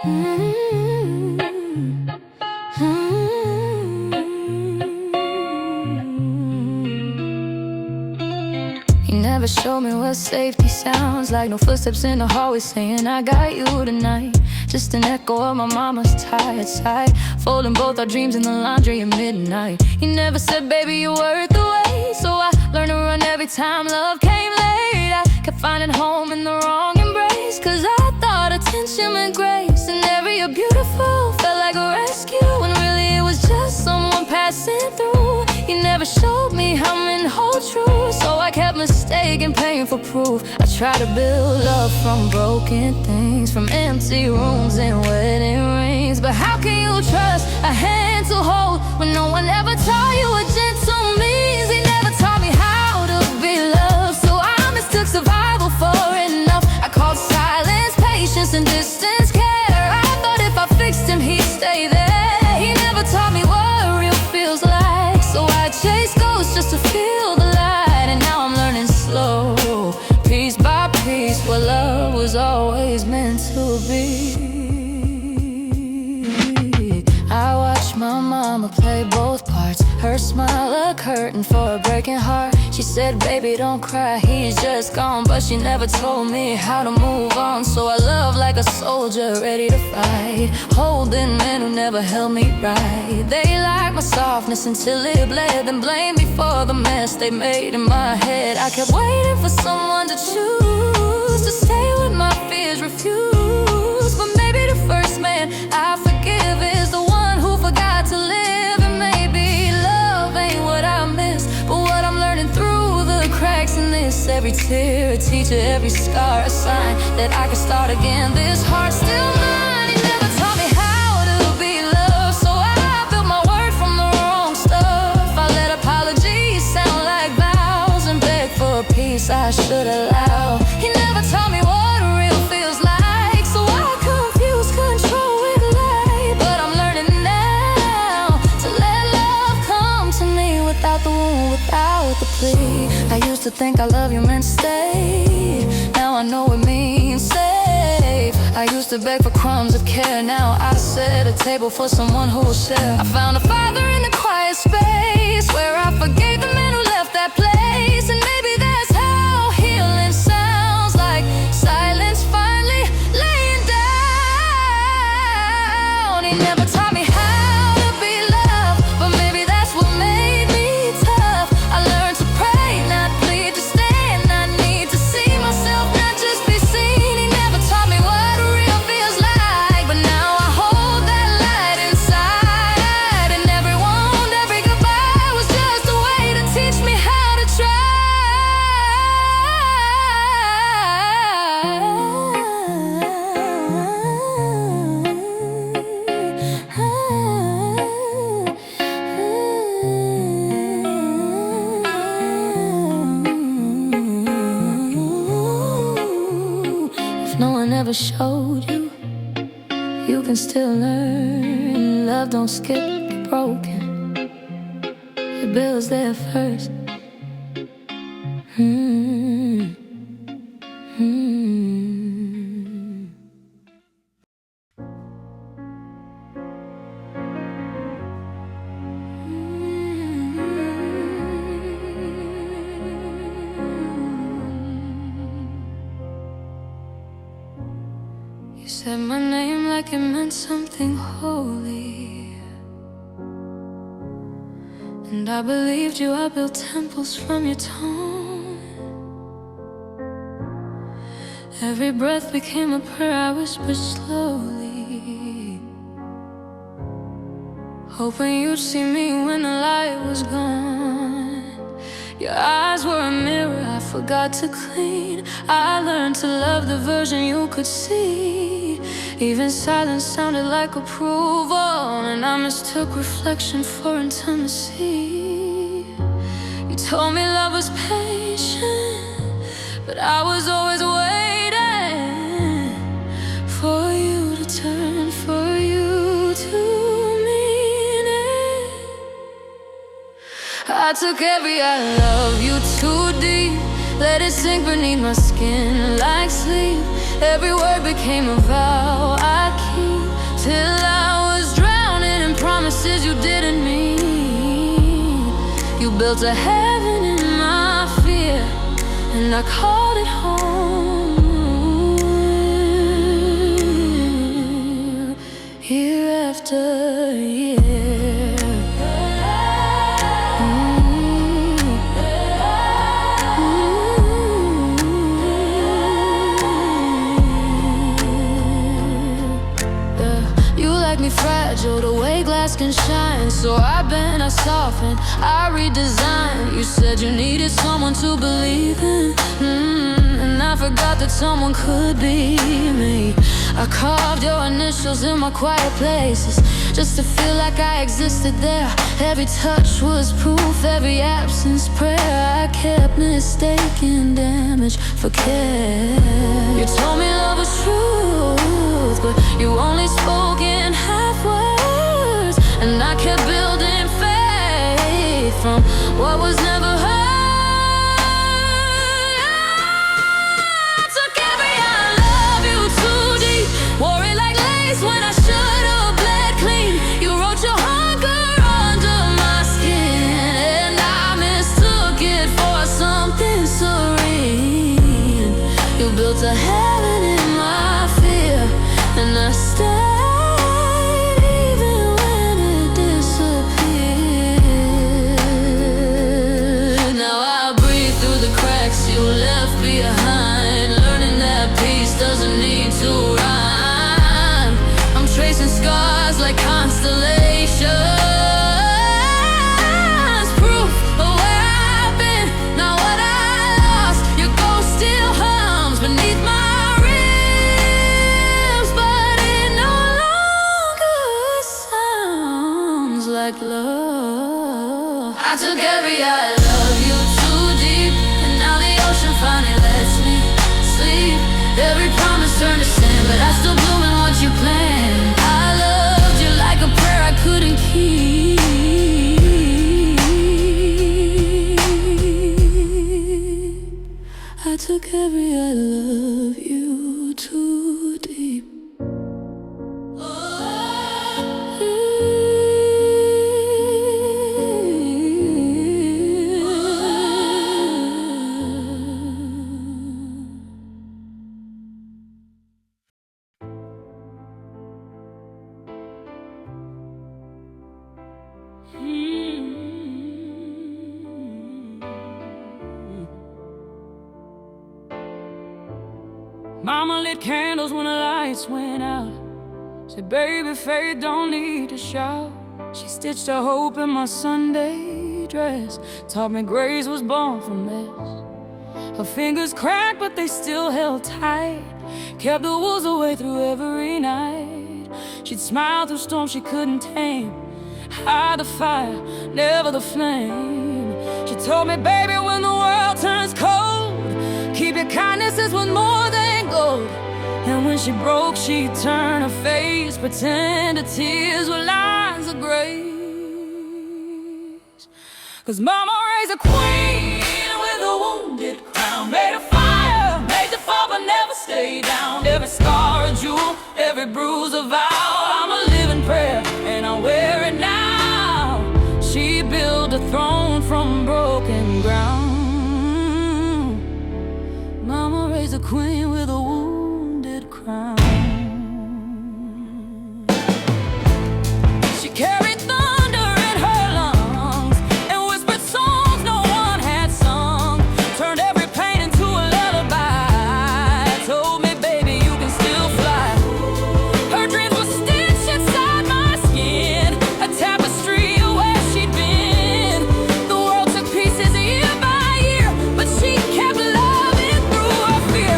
You never showed me what safety sounds like. No footsteps in the hallway saying I got you tonight. Just an echo of my mama's tired sigh, folding both our dreams in the laundry at midnight. You never said, baby, you're worth the wait. So I learned to run every time love came late. I kept finding home in the wrong embrace, cause I thought attention meant grace, and every you're beautiful felt like a rescue, when really it was just someone passing through. You never showed me how men hold true, so I kept mistaking pain for proof. I tried to build love from broken things, from empty rooms and wedding rings. But how can you trust a hand to hold when no one ever taught you what gentle means? They never taught me how to be loved, so I mistook survival for enough. I called silence, patience, and distance care. I thought if I fixed him, he'd stay there. He never taught me what real feels like, so I chased ghosts just to feel the light. And now I'm learning slow, piece by piece, what love was always meant to be. I watched my mama play both parts, her smile a curtain for a breaking heart. She said, baby, don't cry, he's just gone. But she never told me how to move on, so I love like a soldier ready to fight, holding men who never held me right. They liked my softness until it bled, then blamed me for the mess they made in my head. I kept waiting for someone to choose to stay when my fears refused. But maybe the first man I forgive is the one who forgot to live. And maybe love ain't what I miss, but what I'm learning through the cracks in this. Every tear a teacher, every scar a sign that I can start again. This heart's still mine. He never taught me how to be loved, so I built my word from the wrong stuff. I let apologies sound like vows and begged for a peace I should allow. He never taught me what real feels like, so I confused control with light. But I'm learning now to let love come to me without the wound, without the plea. I used to think I love you meant stay, now I know it means save. I used to beg for crumbs of care, now I set a table for someone who will share. I found a father in the quiet space where I forgave the man who left that place. And maybe that's how healing sounds, like silence finally laying down. He never taught me how to be loved, but maybe that's what made me tough. I learned to pray, not plead, to stand. I need to see myself, not just be seen. He never taught me what real feels like, but now I hold that light inside. And every wound, every goodbye was just a way to teach me how to try. If no one ever showed you, you can still learn. Love don't skip broken, it builds there first. You said my name like it meant something holy, and I believed you. I built temples from your tone. Every breath became a prayer I whispered slowly, hoping you'd see me when the light was gone. Your eyes were a mirror I forgot to clean. I learned to love the version you could see. Even silence sounded like approval, and I mistook reflection for intimacy. You told me love was patient, but I was always waiting for you to turn, for you to mean it. I took every I love you too deep, let it sink beneath my skin like sleep. Every word became a vow I keep. till I was drowning in promises you didn't mean. You built a heaven in my fear, and I called it home. Year after year. Me fragile, the way glass can shine. So I bend, I soften, I redesign. You said you needed someone to believe in, and I forgot that someone could be me. I carved your initials in my quiet places, just to feel like I existed there. Every touch was proof, every absence prayer. I kept mistaking damage for care. You told me love was truth, but you only spoke in half words, and I kept building faith from what was never heard. I took every I love you too deep, wore it like lace when I should've bled clean. You wrote your hunger under my skin, and I mistook it for something serene. You built a heaven in my fear, and I stayed. You left behind, learning that peace doesn't need to rhyme. I'm tracing scars like constellations, proof of where I've been, not what I lost. Your ghost still hums beneath my ribs, but it no longer sounds like love. I took every I love you too deep, finally lets me sleep. Every promise turned to sin, but I still bloom in what you planned. I loved you like a prayer I couldn't keep. I took every I love you too deep. Mama lit candles when the lights went out. Said, baby, faith don't need to shout. She stitched a hope in my Sunday dress, taught me grace was born from this. Her fingers cracked, but they still held tight, kept the wolves away through every night. She'd smile through storms she couldn't tame, hide the fire, never the flame. She told me, baby, when the world turns cold, keep your kindnesses worth more than gold. And when she broke, she'd turn her face, pretend her tears were lines of grace. 'Cause Mama raised a queen with a wounded crown, made a fire, made to fall but never stay down. Every scar a jewel, every bruise a vow. I'm a living prayer and I wear it now. She built a throne from broken ground. Mama raised a queen with a wounded crown. She carried thunder in her lungs and whispered songs no one had sung, turned every pain into a lullaby, told me, baby, you can still fly. Her dreams were stitched inside my skin, a tapestry of where she'd been. The world took pieces year by year, but she kept loving through her fear.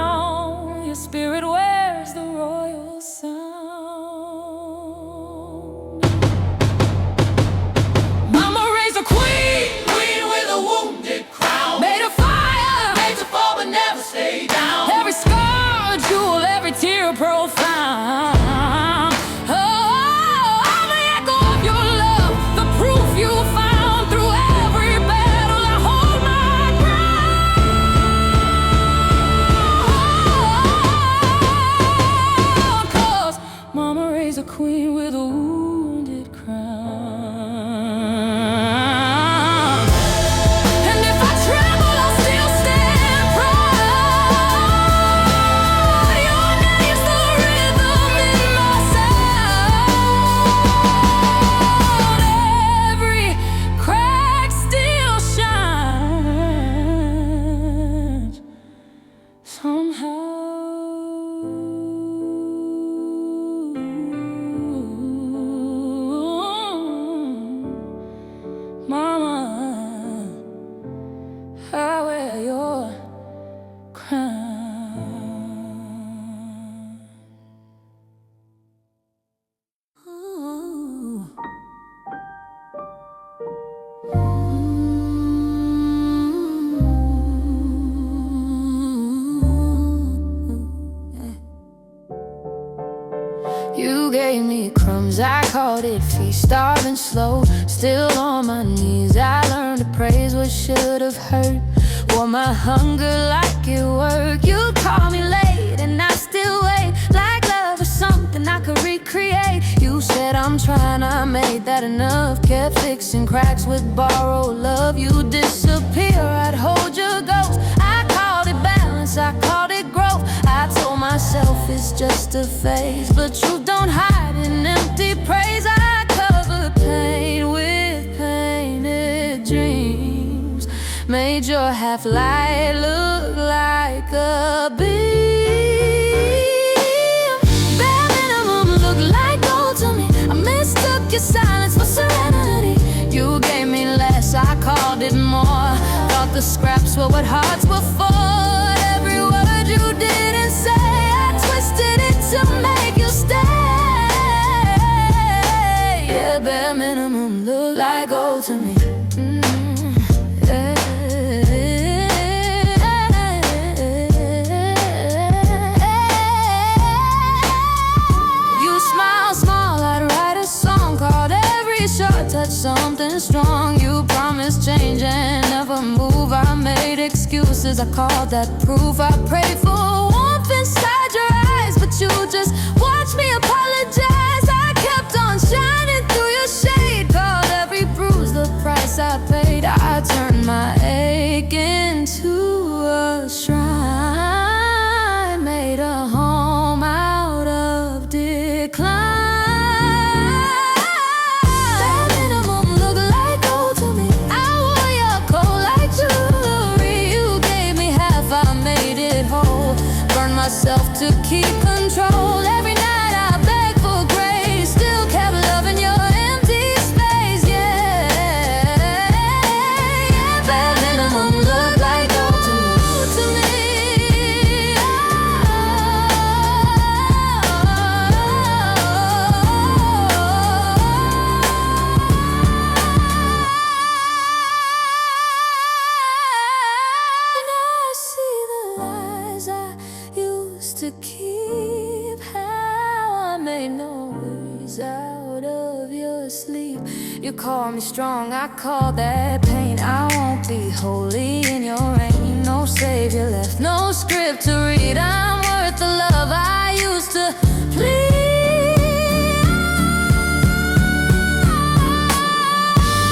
crown. Your spirit wears the royal sound. Mama raised a queen, Queen with a wounded crown, made of fire, made to fall but never stay down. every scar a jewel, every tear profound. Oh, I'm the echo of your love, the proof you found through every battle. I hold my ground, 'cause Mama raised a queen with a wounded crown. And if I tremble, I'll still stand proud. Your name's the rhythm in my sound. Every crack still shines somehow. Mama, I wear your crown. Ooh. You gave me crumbs, I called it feast, starving slow, still on my knees. I learned to praise what should have hurt, wore my hunger like it worked. You call me late and I still wait, like love or something I could recreate. You said I'm trying, I made that enough, kept fixing cracks with borrowed love. You disappear, I'd hold your ghost. I called it balance, I called it growth. I told myself it's just a phase, but truth don't hide in empty praise. I covered pain with painted dreams, made your half-light look like a beam. Bare minimum looked like gold to me. I mistook your silence for serenity. You gave me less, I called it more. Thought the scraps were what hearts were for. Every word you didn't say, I twisted it to make you stay. Yeah, bare minimum look like gold to me. You smile small, I'd write a song called every short touch something strong. You promised change and never move. I made excuses, I called that proof. I prayed for warmth inside your eyes, but you just watched me apologize. I kept on shining through your shade, called every bruise the price I paid. I turned my ache into a shrine, made a home out of decline. That minimum looked like gold to me. I wore your coat like jewelry. You gave me half, I made it whole. Burned myself to keep control. Every night I begged for grace, still kept loving your empty space. Yeah, bare minimum looked like gold to me. And I see the lies I used to keep, how I made noise out of your sleep. You call me strong, I call that pain. I won't be holy in your reign. No savior left, no script to read. I'm worth the love I used to plead.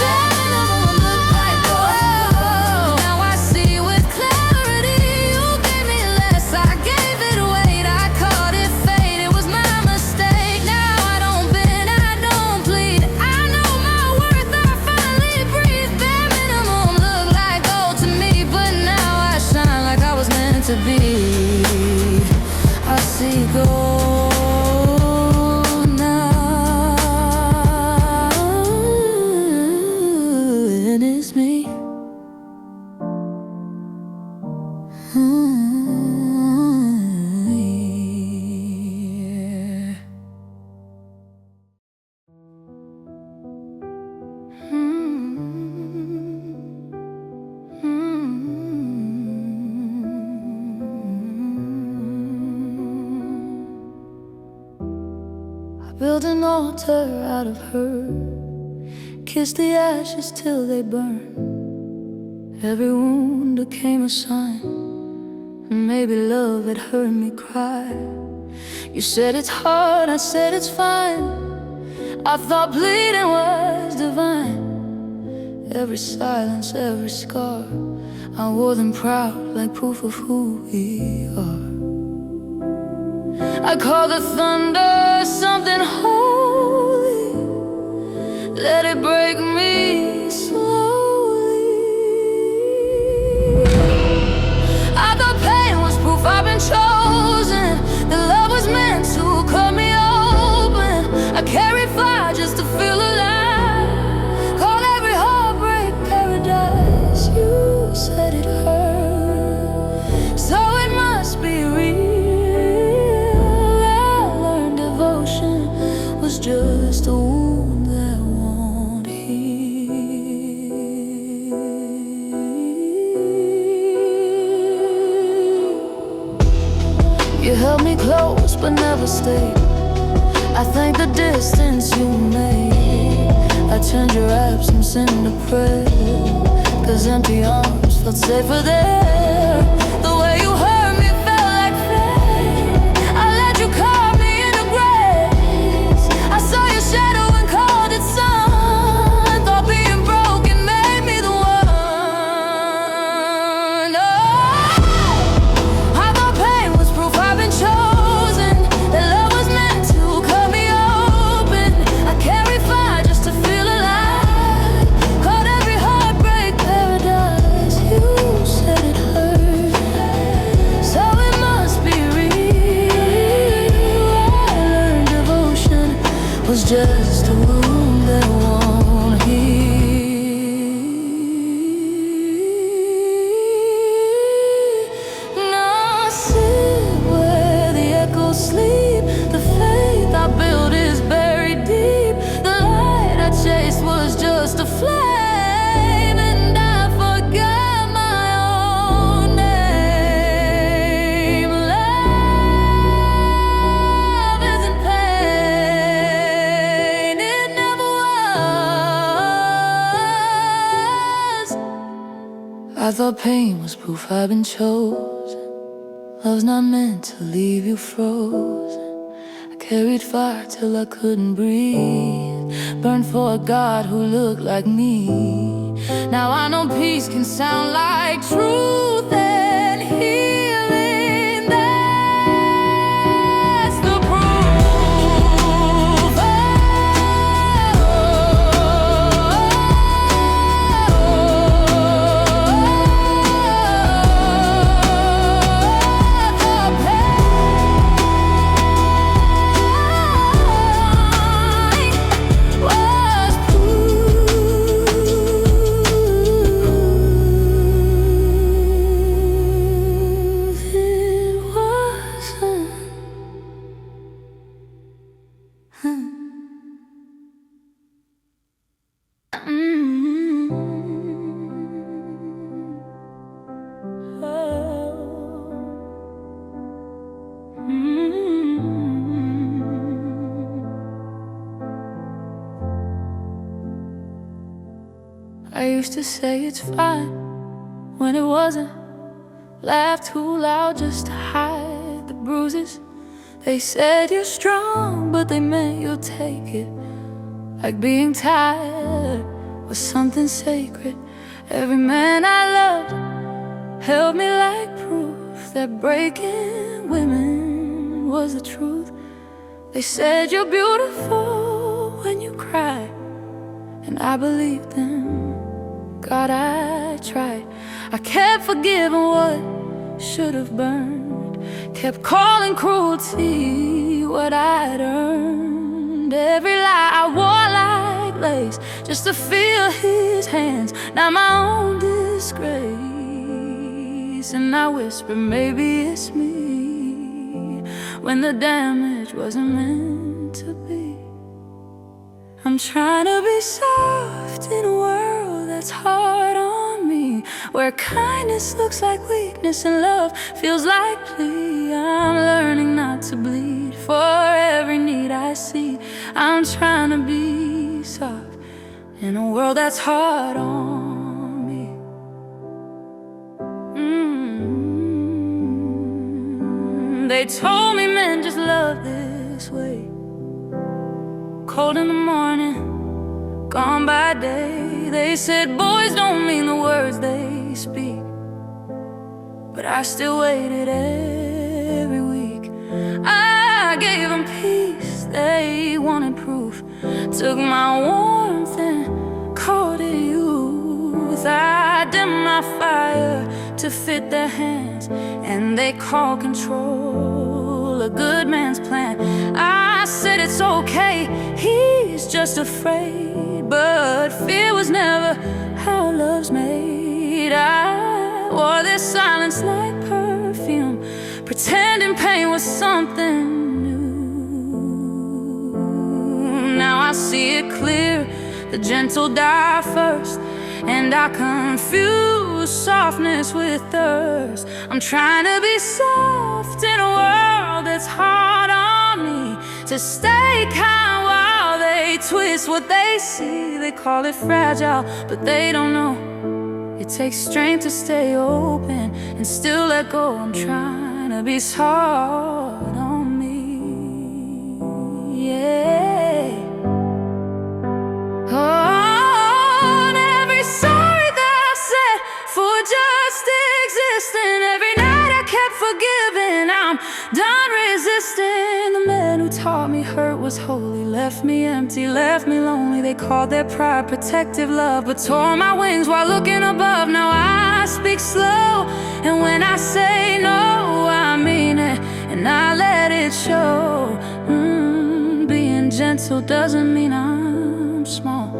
That minimum looked like gold. Now I see with clarity. You gave me less, I gave it weight. I caught it fate, it was my mistake. Now I don't bend, I don't plead. I know my worth, I finally breathe. Bare minimum looked like gold to me, but now I shine like I was meant to be. Build an altar out of her, kiss the ashes till they burn. Every wound became a sign, and maybe love had heard me cry. You said it's hard, I said it's fine. I thought bleeding was divine. Every silence, every scar, I wore them proud like proof of who we are. I call the thunder something holy. Let it break me slowly. I thought pain was proof I've been chosen, that love was meant to cut me open. I carried fire just to feel alive. Call every heartbreak paradise. You said it hurt, so it must be real. Just a wound that won't heal. You held me close but never stayed. I thank the distance you made. I turned your absence into prayer, 'cause empty arms felt safer there. The way you hurt me felt like fate. I let you carve me into grace. I saw your shadow and called it sun. Thought being broken made me the one. Oh, I thought pain was proof I've been chosen, that love was meant to cut me open. I carried fire just to feel alive. Caught every heartbreak paradise. You said it hurt, so it must be real. I learned devotion was just a wound that won't heal. Now I sit where the echoes sleep. The faith I built is buried deep. The light I chased was just a flame, and I forgot my own name. Love isn't pain, it never was. I thought pain was proof I've been chosen. Love's not meant to leave you frozen. I carried fire till I couldn't breathe. Burned for a God who looked like me. Now I know peace can sound like truth and healing. That's the proof. I used to say it's fine when it wasn't. Laugh too loud just to hide the bruises. They said you're strong, but they meant you'll take it. Like being tired was something sacred. Every man I loved held me like proof that breaking women was the truth. They said you're beautiful when you cry, and I believed them. God, I tried. I kept forgiving what should have burned, kept calling cruelty what I'd earned. Every lie I wore like lace just to feel his hands, not my own disgrace. And I whisper, maybe it's me, when the damage wasn't meant to be. I'm trying to be soft in a world that's hard on me, where kindness looks like weakness and love feels like plea. I'm learning not to bleed for every need I see. I'm trying to be soft in a world that's hard on me. They told me men just love this way. Cold in the morning, gone by day. They said boys don't mean the words they speak, but I still waited every week. I gave them peace, they wanted proof. Took my warmth and called it youth. I dimmed my fire to fit their hands, and they call control a good man's plan. I said it's okay, he's just afraid, but fear was never how love's made. I wore this silence like perfume, pretending pain was something new. Now I see it clear, the gentle die first, and I confuse softness with thirst. I'm trying to be soft in a world that's hard on me, to stay kind while they twist what they see. They call it fragile, but they don't know it takes strength to stay open and still let go. I'm trying to be hard on me, yeah. On every sorry that I said for just existing, every night I kept forgiving. I'm done resisting. The man who taught me hurt was holy left me empty, left me lonely. They called their pride protective love, but tore my wings while looking above. Now I speak slow, and when I say no, I mean it, and I let it show. Being gentle doesn't mean I'm small.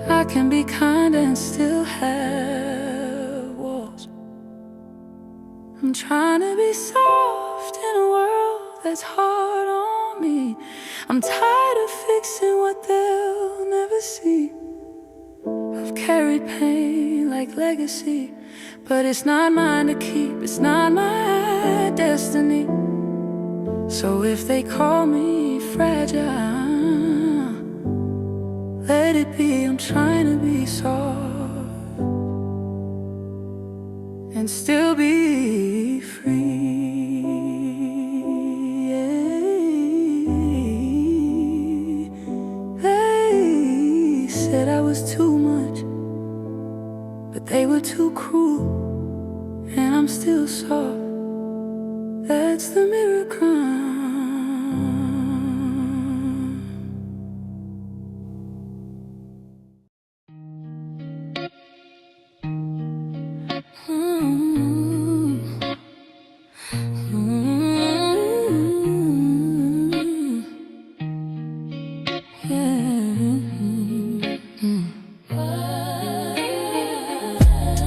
I can be kind and still have walls. I'm trying to be soft in a world that's hard on me. I'm tired of fixing what they'll never see. I've carried pain like legacy, but it's not mine to keep, it's not my destiny. So if they call me fragile, let it be. I'm trying to be soft and still be free, yeah. They said I was too much, but they were too cruel, and I'm still soft. That's the miracle.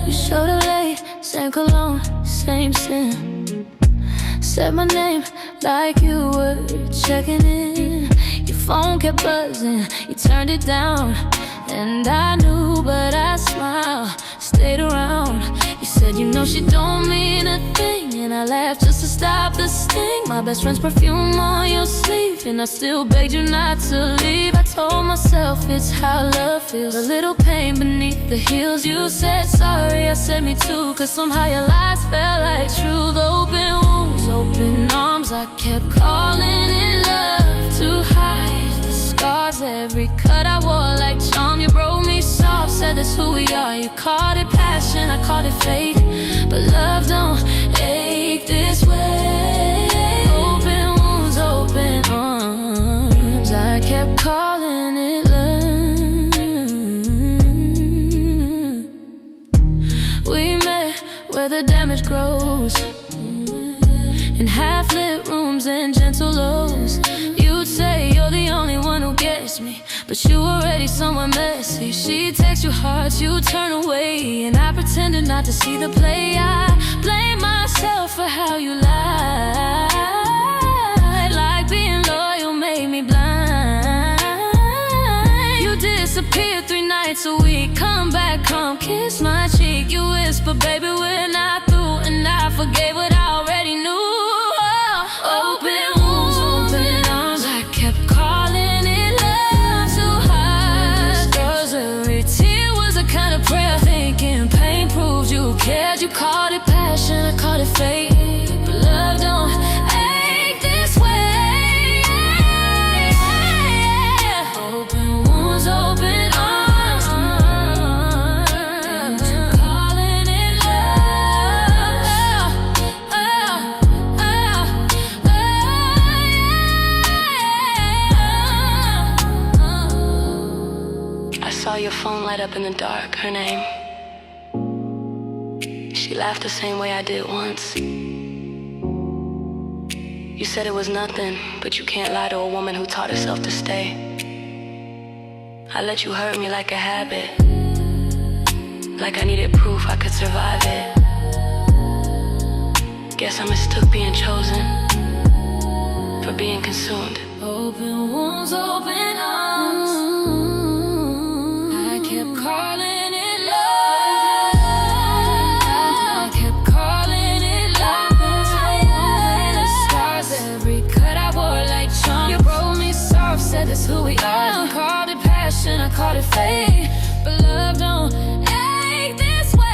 You showed up late, same cologne, same sin. Said my name like you were checking in. Your phone kept buzzing, you turned it down, and I knew, but I smiled, stayed around. You said you know she don't mean a thing, and I laughed just to stop the sting. My best friend's perfume on your sleeve, and I still begged you not to leave. I told myself it's how love feels, a little pain beneath the heels. You said sorry, I said me too, cause somehow your lies felt like truth. Open wounds, open arms, I kept calling it love to hide the scars. Every cut I wore like charm, you broke me soft, said that's who we are. You called it passion, I called it fate, but love don't ache this way. Open wounds, open arms, I kept calling it love. We met where the damage grows, in half-lit rooms and gentle lows. You'd say you're the only one who gets me, but you already somewhere messy. She texts you hearts, you turn away, and I pretended not to see the play. I blame myself for how you lied, like being loyal made me blind. You disappeared 3 nights a week, come back, come kiss my cheek. You whisper, baby, we're not through, and I forgave what I already knew. Open wounds, open arms, I kept calling it your phone light up in the dark, her name. She laughed the same way I did once. You said it was nothing, but you can't lie to a woman who taught herself to stay. I let you hurt me like a habit, like I needed proof I could survive it. Guess I mistook being chosen for being consumed. Open wounds, open arms. I kept calling it love. I kept calling it love. The scars, every cut I wore like charms. You broke me soft, said that's who we are. I called it passion, I called it fate, but love don't ache this way.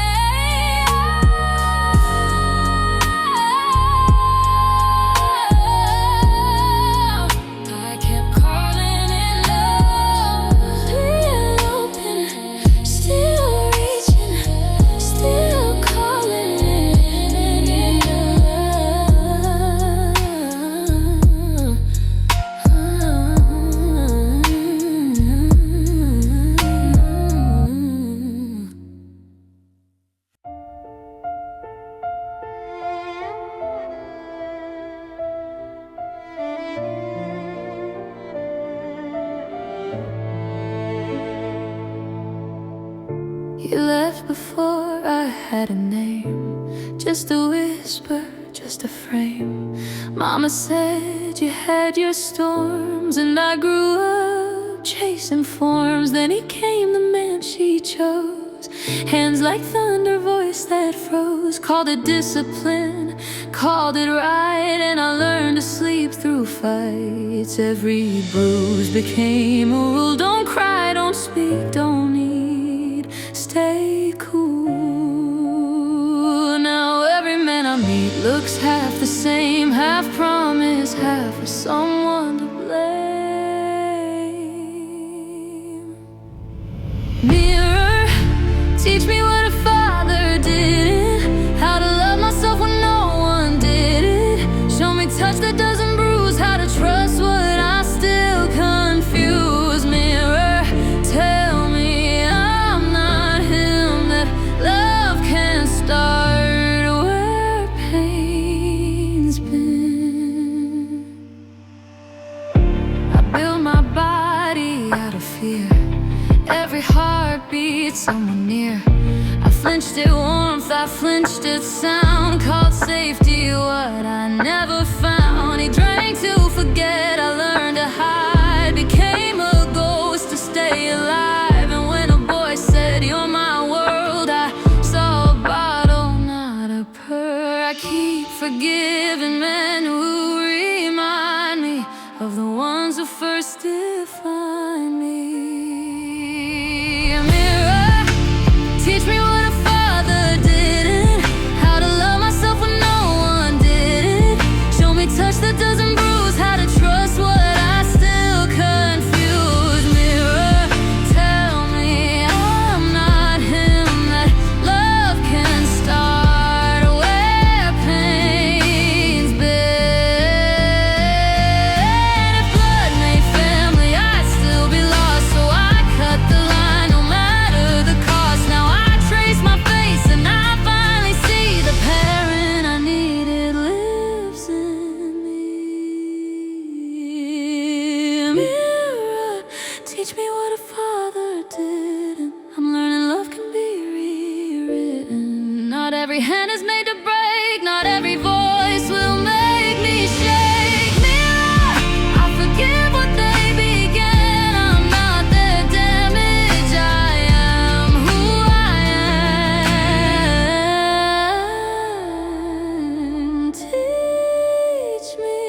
You left before I had a name, just a whisper, just a frame. Mama said you had your storms, and I grew up chasing forms. Then he came, the man she chose, hands like thunder, voice that froze. Called it discipline, called it right, and I learned to sleep through fights. Every bruise became a rule. Don't cry, don't speak, don't need, stay cool. Now every man I meet looks half the same, half promise, half for someone to blame. Mirror, teach me what a father didn't, how to love myself when no one did it. Show me touch that doesn't bruise, how to trust what I still confuse. Mirror, tell me I'm not him, that love can start where pain's been. I built my body out of fear, every heartbeat someone near. I flinched at warmth, I flinched at sound, called safety what I never found. He drank to forget, I learned to hide, became a ghost to stay alive. And when a boy said you're my world, I saw a bottle, not a purr. I keep forgiving men who remind me of the ones who first defined me. Mirror, teach me what a father didn't, how to love myself when no one did it. Show me touch that doesn't bruise, how to trust what I still confuse. Mirror, tell me I'm not him, that love can start where pain's been. If blood made family, I'd still be lost, so I cut the line no matter the cost. Now I trace my face and I finally see the parent I needed lives in me. Mirror, teach me what a father didn't. I'm learning love can be rewritten. Not every hand is made to break, not every voice will make me shake. Mirror, I forgive what they began. I'm not their damage, I am who I am. Teach me,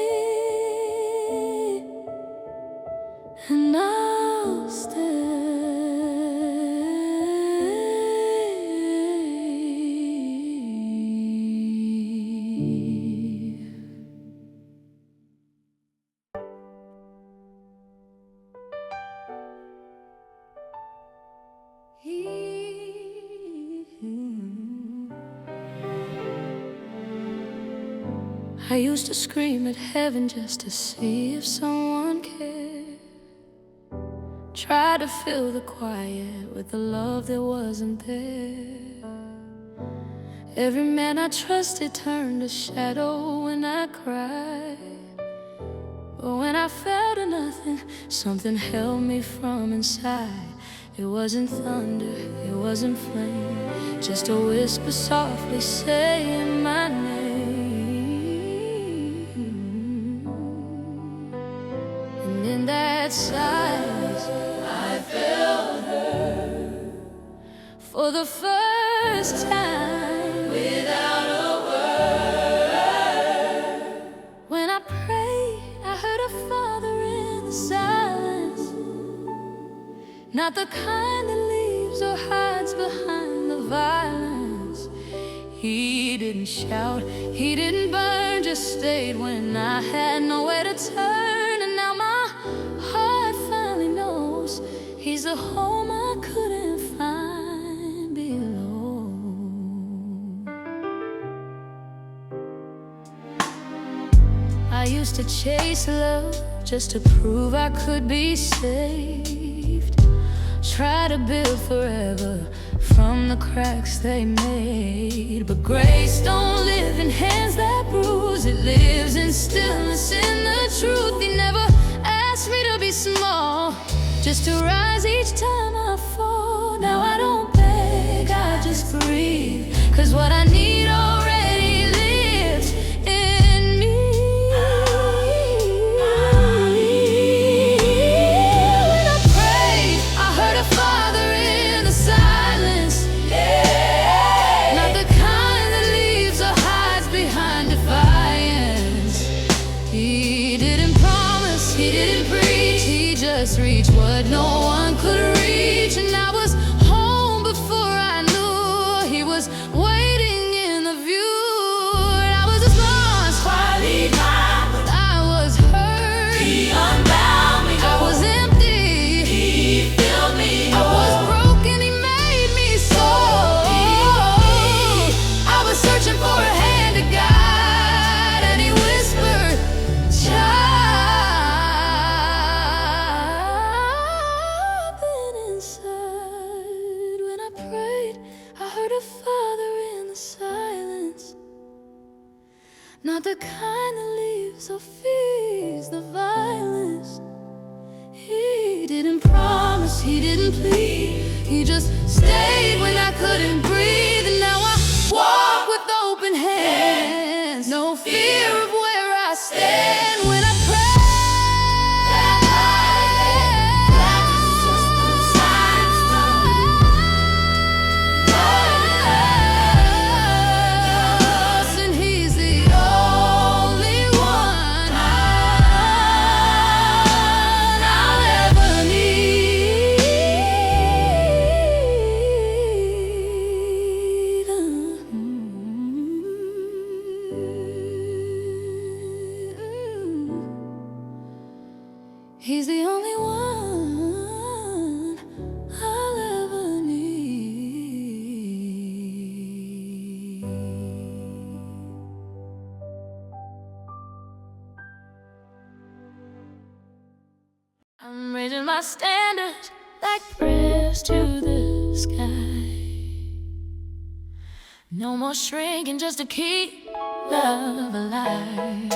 and I'll stay. I used to scream at heaven just to see if someone cared. Tried to fill the quiet with the love that wasn't there. Every man I trusted turned to shadow when I cried. But when I fell to nothing, something held me from inside. It wasn't thunder, it wasn't flame, just a whisper softly saying my name. And in that silence, I felt her for the first time, without a word. When I prayed, I heard a father in the silence, not the kind that leaves or hides behind the violence. He didn't shout, he didn't burn, just stayed when I had nowhere to turn. And now my heart finally knows he's the home I couldn't find below. I used to chase love just to prove I could be saved. Try to build forever from the cracks they made. But grace don't live in hands that bruise, it lives in stillness, in the truth. He never asked me to be small, just to rise each time I fall. Now I don't beg, I just breathe, 'cause what I need already lives in me. When I prayed, I heard a father in the silence, not the kind that leaves or hides behind defiance. He didn't promise, he didn't preach, he just reached what no one could reach. And I was home before I knew he was waiting in the view. And I was as lost, quietly blind, but I was hurt. He unbound me, I was empty, he filled me. I was broken, he made me soul. I was searching for a hand to guide, and he whispered, child. Then inside, when I prayed, I heard a father in the silence, not the kind that leaves or feeds the violence. He didn't promise, he didn't plead, he just stayed when I couldn't breathe. And now I walk with open hands, no fear of where I stand. When I pray, and he's the only one I'll ever need. He's the only one I'll ever need. I'm raising my standards like prayers to the sky. No more shrinking just to keep love alive.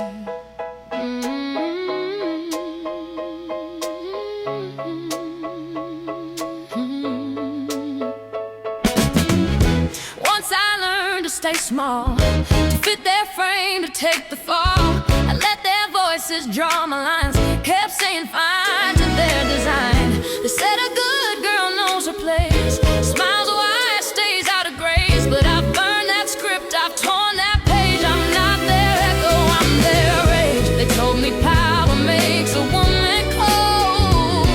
Once I learned to stay small, to fit their frame, to take the fall. I let their voices draw my lines, kept saying fine to their design. They said a good girl knows her place, smiles wide, stays out of grace. But I've burned that script, I've torn that page. I'm not their echo, I'm their rage. They told me power makes a woman cold,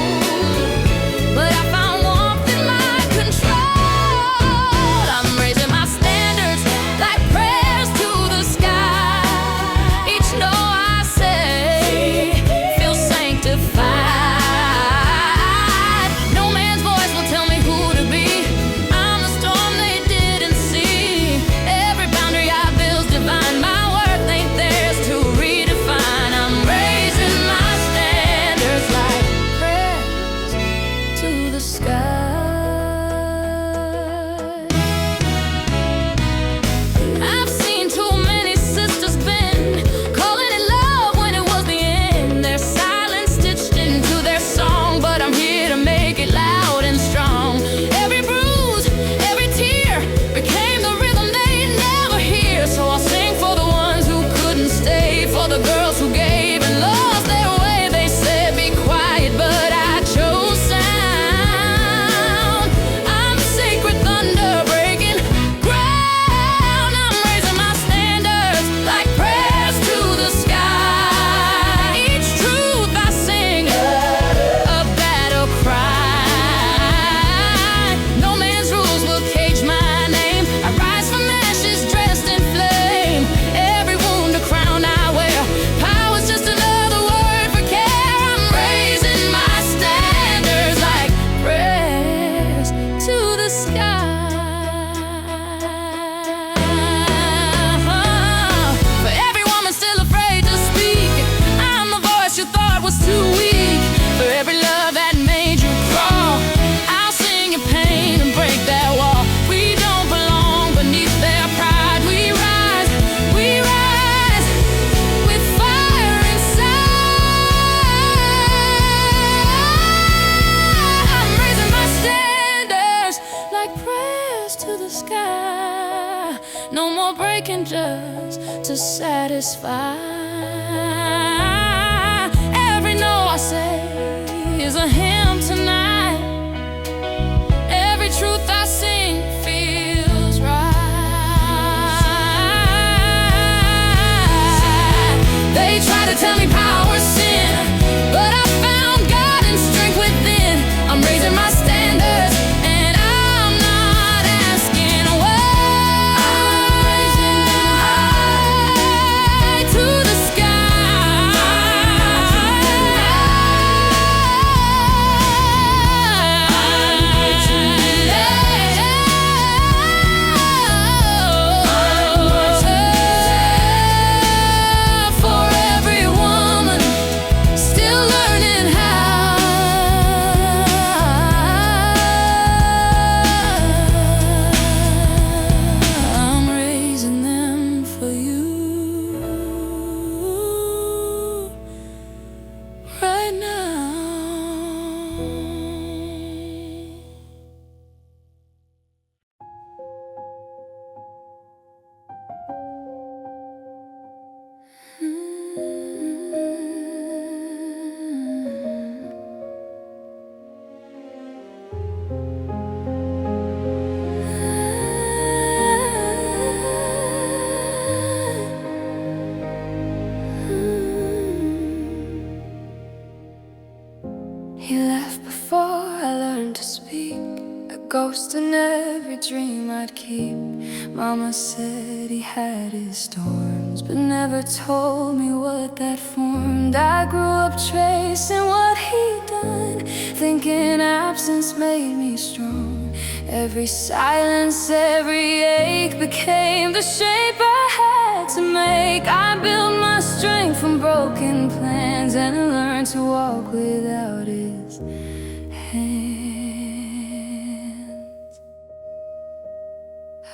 but I found warmth in my control. I'm raising my standards like prayers to the sky. Each no I say feels sanctified. making just to satisfy. Every no I say is a hymn tonight. Every truth I sing feels right. They try to tell me power's sin, but I found God and strength within. I'm raising my standards, and I'm not asking why. I'm raising them high to the sky. For every woman still learning how, I'm raising them for you right now. He left before I learned to speak, a ghost in every dream I'd keep. Mama said he had his storms, but never told me what that formed. I grew up tracing what he'd done, thinking absence made me strong. Every silence, every ache became the shape I had to make. I built my strength from broken plans and learned to walk without his hands.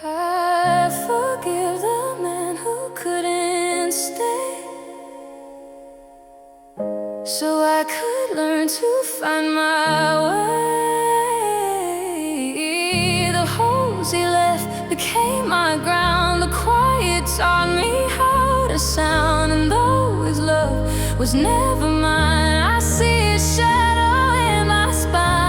I forgive the man who couldn't stay, so I could learn to find my way. The holes he left became my ground. The quiet taught me how to sound. And though his love was never mine, I see his shadow in my spine.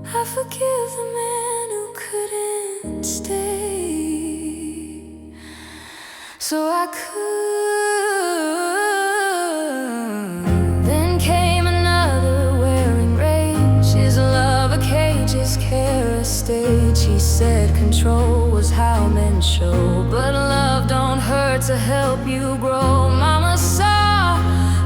I forgive the man who couldn't stay, so I could. Then came another wearing rage, his love a cage, his care a stage. He said control was how men show, but love don't hurt to help you grow. Mama saw,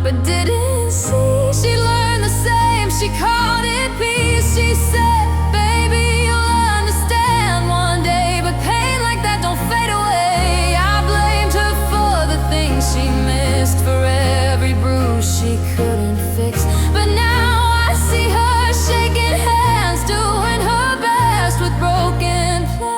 but didn't see. She learned the same, she called it peace. She said, baby, you'll understand one day, but pain like that don't fade away. I blamed her for the things she missed, for every bruise she couldn't fix. But now I see her shaking hands, doing her best with broken plans.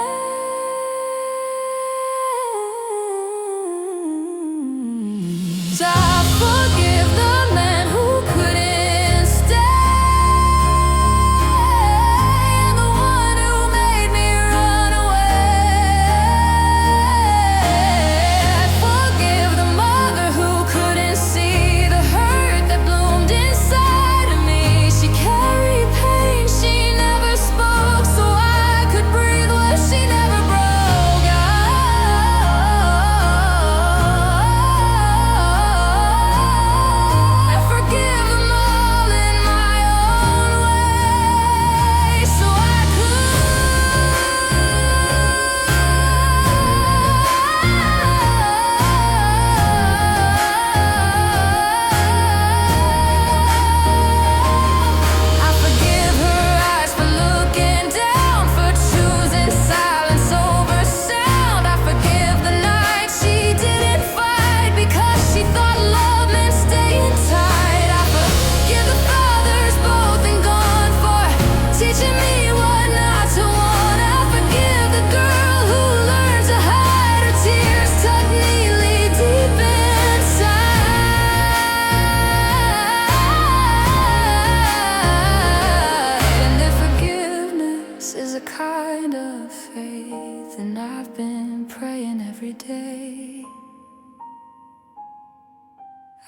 and I've been praying every day.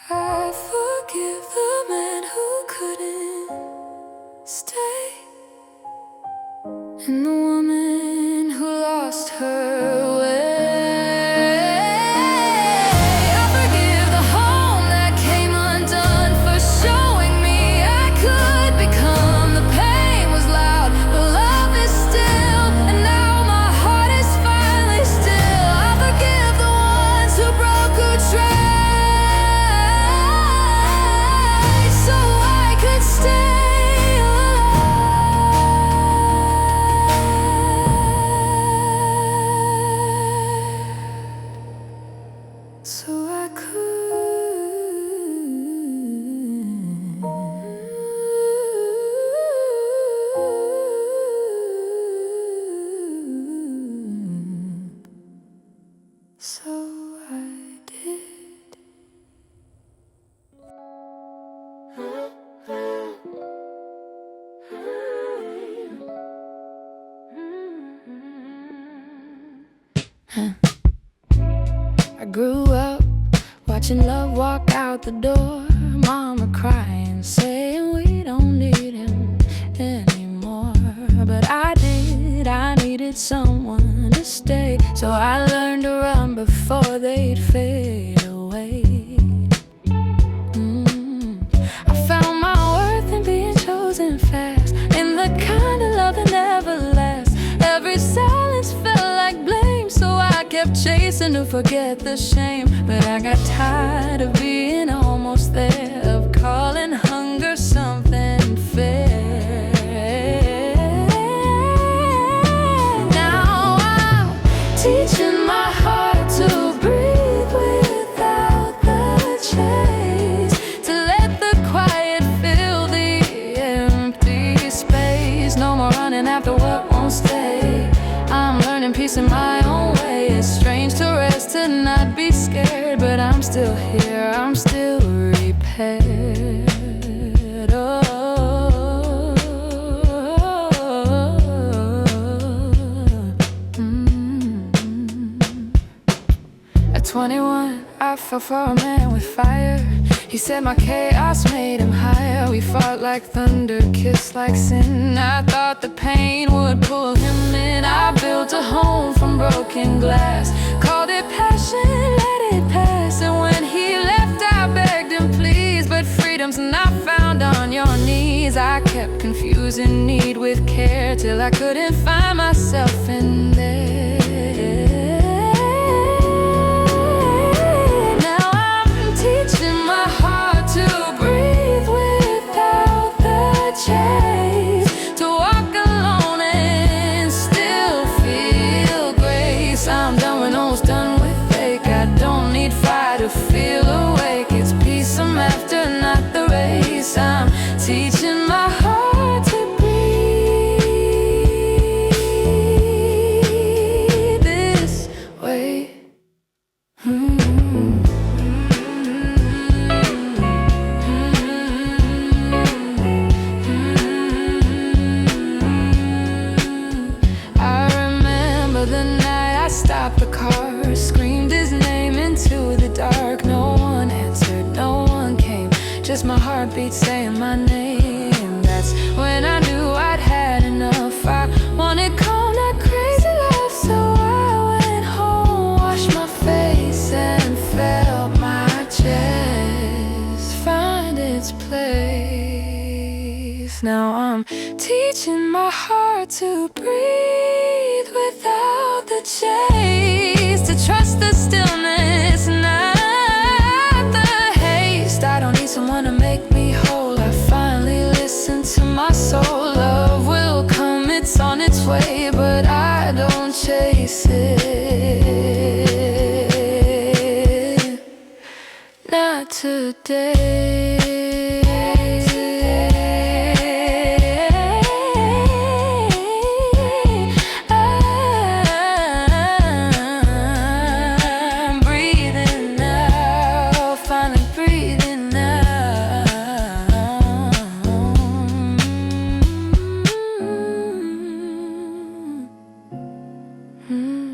I forgive the man who couldn't stay, and the woman who lost her way. I forgive the home that came undone for showing me I could become. The pain was loud, but love is still, and now my heart is finally still. I forgive the ones who broke, who tried, so I could stay alive. So I could. So I did. I grew up watching love walk out the door, mama crying, saying we don't need him anymore. But I did, I needed someone to stay, so I learned to run before they'd fade away. I found my worth in being chosen fast, in the kind of love that never lasts. Every silence felt like blame, so I kept chasing to forget the shame. But I got tired of being almost there, of calling hunger something fair. Now I'm teaching my heart to breathe without the chase, to let the quiet fill the empty space. No more running after what won't stay. I'm learning peace in my own way. It's strange to rest, to not be scared, but I'm still here, I'm still repaired. Oh, At 21, I fell for a man with fire. He said my chaos made him higher. We fought like thunder, kissed like sin. I thought the pain would pull him in. I built a home from broken glass, called it passion, let it pass. And when he left, I begged him please, but freedom's not found on your knees. I kept confusing need with care, till I couldn't find myself in there. Now I'm teaching my heart to breathe without the chase, to walk alone and still feel grace. I'm done with almost done with fake. I don't need fire to feel awake. It's peace I'm after, not the race. I'm teaching my heart to breathe this way. I remember the night I stopped the car, screamed his name into the dark. No one answered, no one came, just my heartbeat saying my name. That's when I knew I'd had enough. I wanted calm, not crazy love, so I went home, washed my face and felt my chest find its place. Now I'm teaching my heart to breathe without the chase, to trust the stillness, not the haste. I don't need someone to make me whole. I finally listen to my soul. Love will come, it's on its way, but I don't chase it. Not today. I'm breathing now, finally breathing now. Mm.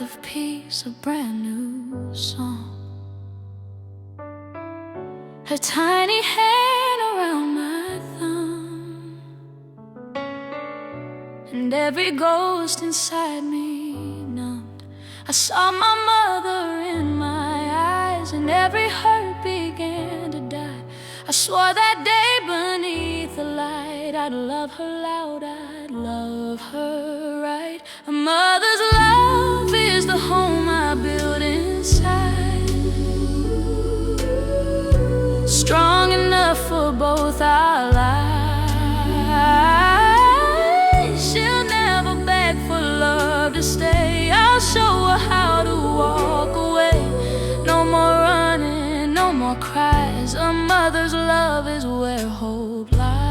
breath of peace, a brand new song. Her tiny hand around my thumb, and every ghost inside me numbed. I saw my mother in my eyes, and every hurt began to die. I swore that day beneath the light I'd love her loud, I'd love her right. A mother's love is the home I build inside, strong enough for both our lives. She'll never beg for love to stay. I'll show her how to walk away. No more running, no more cries. A mother's love is where hope lies.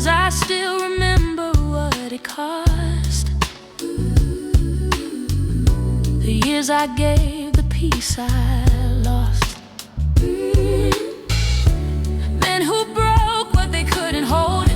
I still remember what it cost, the years I gave, the peace I lost. Men who broke what they couldn't hold,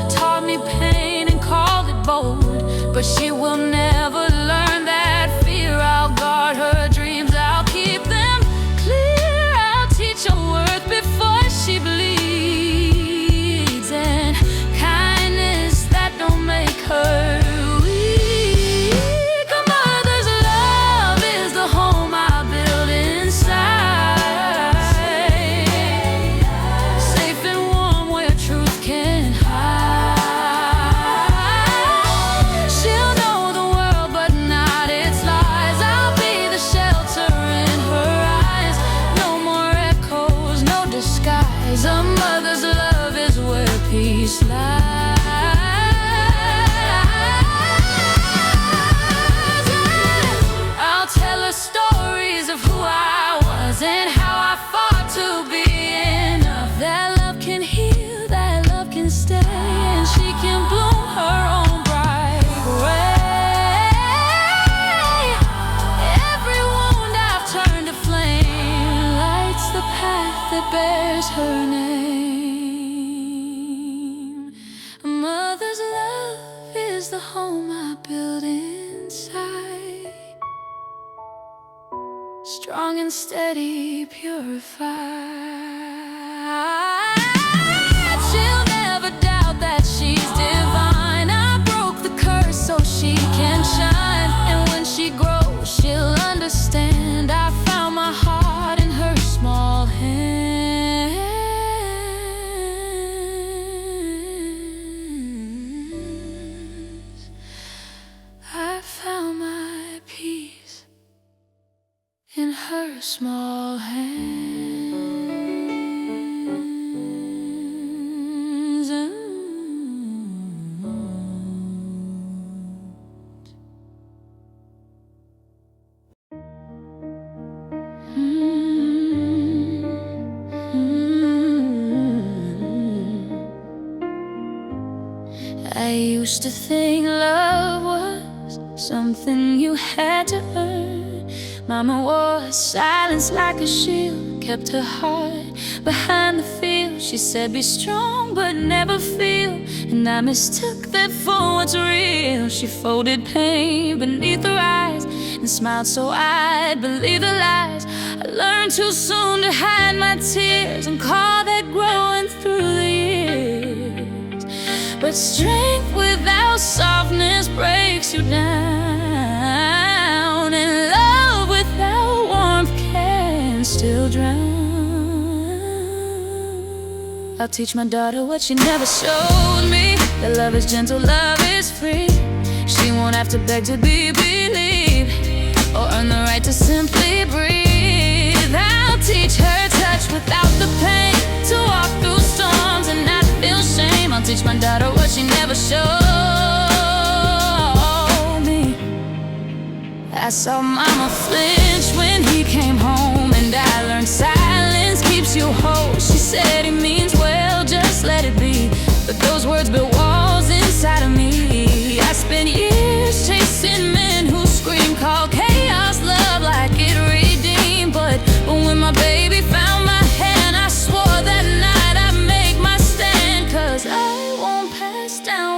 taught me pain and called it bold. But she will never learn that fear. I'll guard her dreams, I'll keep them clear. I'll teach her worth before she bleeds, and kindness that don't make her weak. A mother's love is the home I build inside, safe and warm where truth can hide. She'll know the world but not its lies. I'll be the shelter in her eyes. No more echoes, no disguise. A mother's love is where peace lies. I'll tell her stories of who I was and how I fought to be enough. That love can heal, that love can stay, and she can bloom her own bright way. Every wound I've turned to flame lights the path that bears her name. A mother's love is the home I build inside, strong and steady, purified. She'll never doubt that she's divine. I broke the curse so she can shine, and when she grows, she'll understand. I found my heart in her small hands. I found my peace in her small hands. I used to think love was something you had to earn. Mama wore silence like a shield, kept her heart behind the field. She said be strong but never feel, and I mistook that for what's real. She folded pain beneath her eyes and smiled so I'd believe the lies. I learned too soon to hide my tears and call that growing through the years. But strength without softness breaks you down, and love without warmth can still drown. I'll teach my daughter what she never showed me, that love is gentle, love is free. She won't have to beg to be believed, or earn the right to simply breathe. I'll teach her touch without the pain, to walk through storms and not feel shame. I'll teach my daughter what she never showed me. I saw Mama flinch when he came home, and I learned silence keeps you whole. She said he means well, just let it be, but those words built walls inside of me. I spent years chasing men who scream, call chaos love like it redeemed. But when my baby found my hand, I swore that night I'd make my stand, 'cause I won't pass down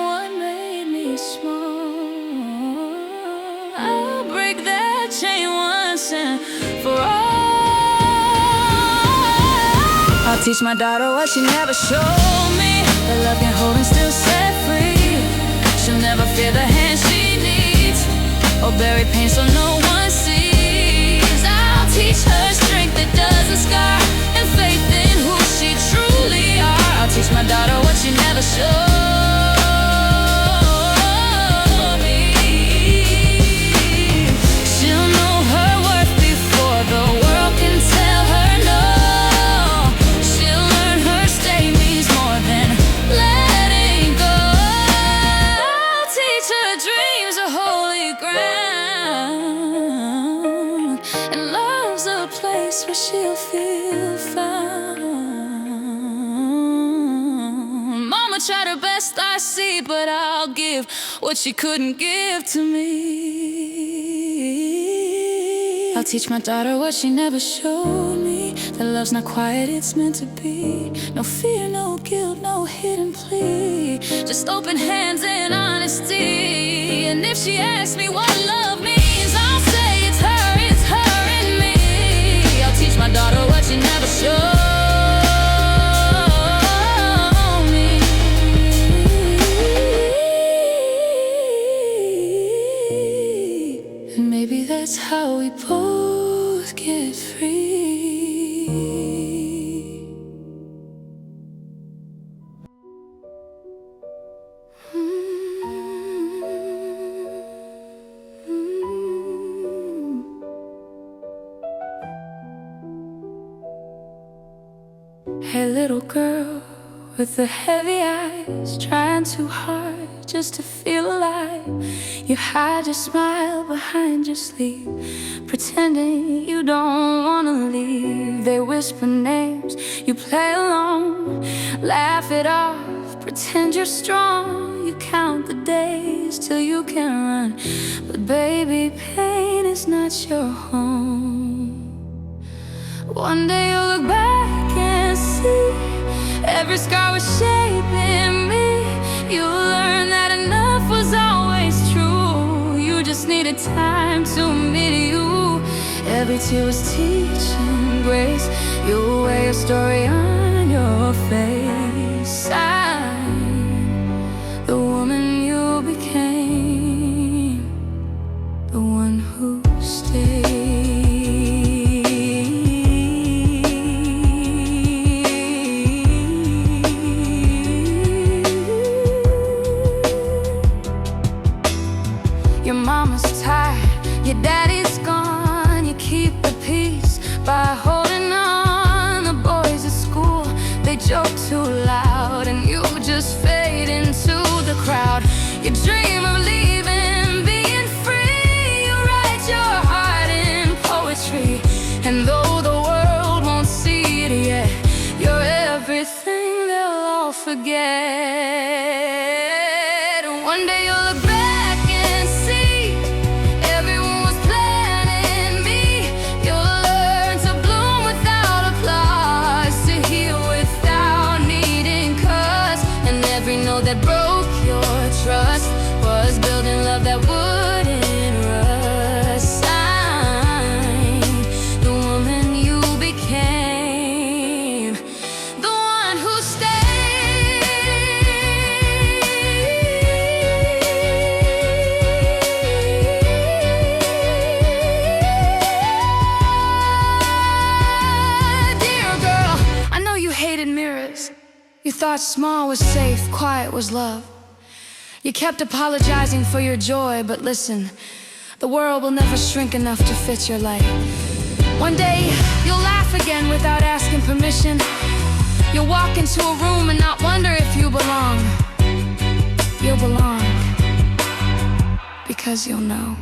Teach my daughter what she never showed me, that love can hold and still set free. She'll never fear the hand she needs, or bury pain so no one sees. I'll teach her strength that doesn't scar, and faith in who she truly are. I'll teach my daughter what she never showed me. She'll know her worth before the world can tell her no. She'll learn her stay means more than letting go. I'll teach her dreams are holy ground, and love's a place where she'll feel found. Mama tried her best, I see, but I'll give what she couldn't give to me. I'll teach my daughter what she never showed me, that love's not quiet, it's meant to be. No fear, no guilt, no hidden plea, just open hands and honesty. And if she asks me what love means, I'll say it's her and me. I'll teach my daughter what she never showed me. And maybe that's how we both get free. Hey little girl with the heavy eyes, trying too hard just to feel alive. You hide your smile behind your sleeve, pretending you don't wanna leave. They whisper names, you play along, laugh it off, pretend you're strong. You count the days till you can run, but baby, pain is not your home. One day you'll look back and see every scar was shaping me. You'll learn that enough was always true. You just needed time to meet you. Every tear was teaching grace. You'll wear your story on your face. I'm the woman you became, the one who stayed. Your mama's tired, your daddy's gone. You keep the peace by holding on. The boys at school, they joke too loud, and you just fade into the crowd. You dream of leaving, being free. You write your heart in poetry, and though the world won't see it yet, you're everything they'll all forget. One day you'll look back and see everyone was planning me. You'll learn to bloom without applause, to heal without needing cause. And every note that broke your trust was building love that wouldn't rust. I'm the woman you became, the one who You thought small was safe, quiet was love. You kept apologizing for your joy, but listen, the world will never shrink enough to fit your light. One day, you'll laugh again without asking permission. You'll walk into a room and not wonder if you belong. You'll belong, because you'll know.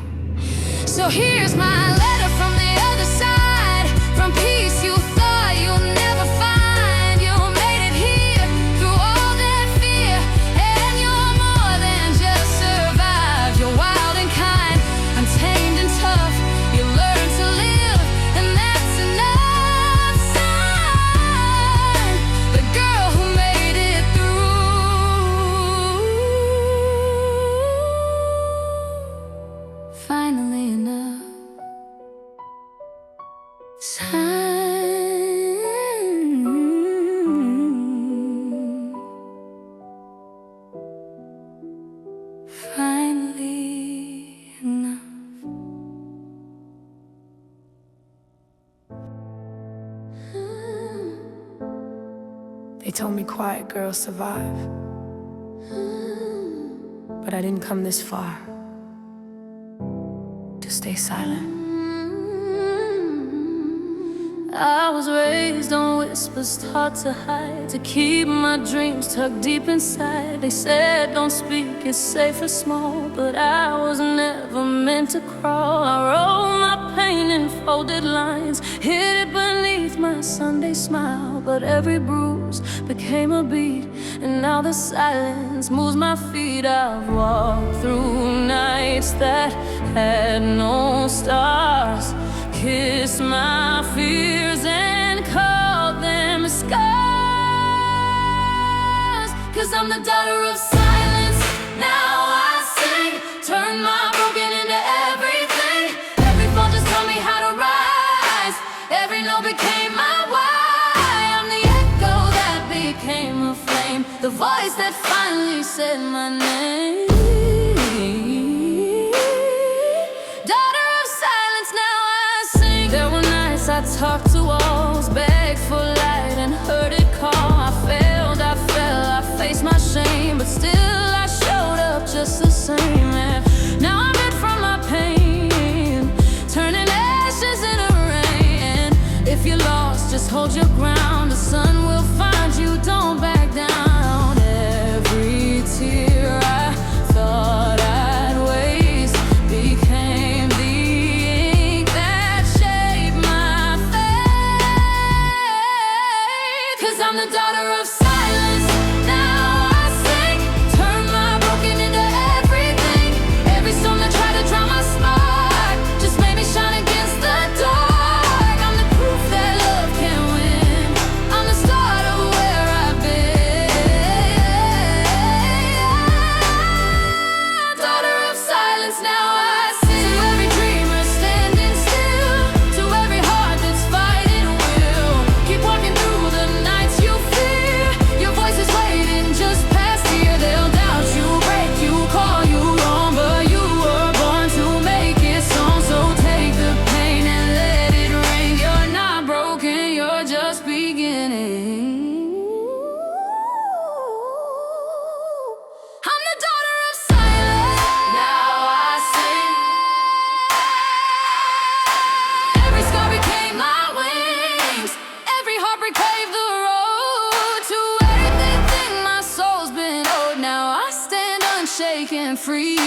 So here's my letter from the other side, from peace you thought you'll never find. You made it here through all that fear, and you're more than just survive. You're wild and kind, untamed and tough. You learn to live, and that's enough. Sign the girl who made it through. Finally enough. Sign They told me quiet girls survive, but I didn't come this far to stay silent. I was raised on whispers, taught to hide, to keep my dreams tucked deep inside. They said don't speak, it's safe or small, but I was never meant to crawl. I wrote my pain in folded lines, hid it beneath my Sunday smile, but every bruise became a beat, and now the silence moves my feet. I've walked through nights that had no stars, kissed my fears and called them scars. 'Cause I'm the daughter of silence, now I sing. Turn my broken into everything. Every fall just taught me how to rise. Every note became my why. I'm the echo that became a flame, the voice that finally said my name. I talked to walls, begged for light and heard it call. I failed, I fell, I faced my shame, but still I showed up just the same. And now I'm hid from my pain, turning ashes into rain. If you're lost, just hold your ground. The sun will find you, don't back down. Every tear I thought I'd waste became the ink that shaped my fate. 'Cause I'm the daughter of silence, now I sing. Turn my broken into everything. Every storm that tried to drown my spark just made me shine against the dark. I'm the proof that love can win. I'm the start of where I've been. Daughter of silence, now I sing. To every dreamer standing still, to every heart that's fighting will, keep walking through the nights you fear. Your voice is waiting just past here. They'll doubt you, break you, call you wrong, but you were born to make it song. So take the pain and let it ring. You're not broken, you're just beginning. I'm the daughter of silence, now I sing. Every scar became my wings, every heartbreak paved the road to everything my soul's been owed. Now I stand unshaken, free.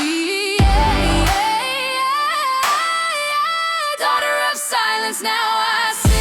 Daughter of silence, now I sing.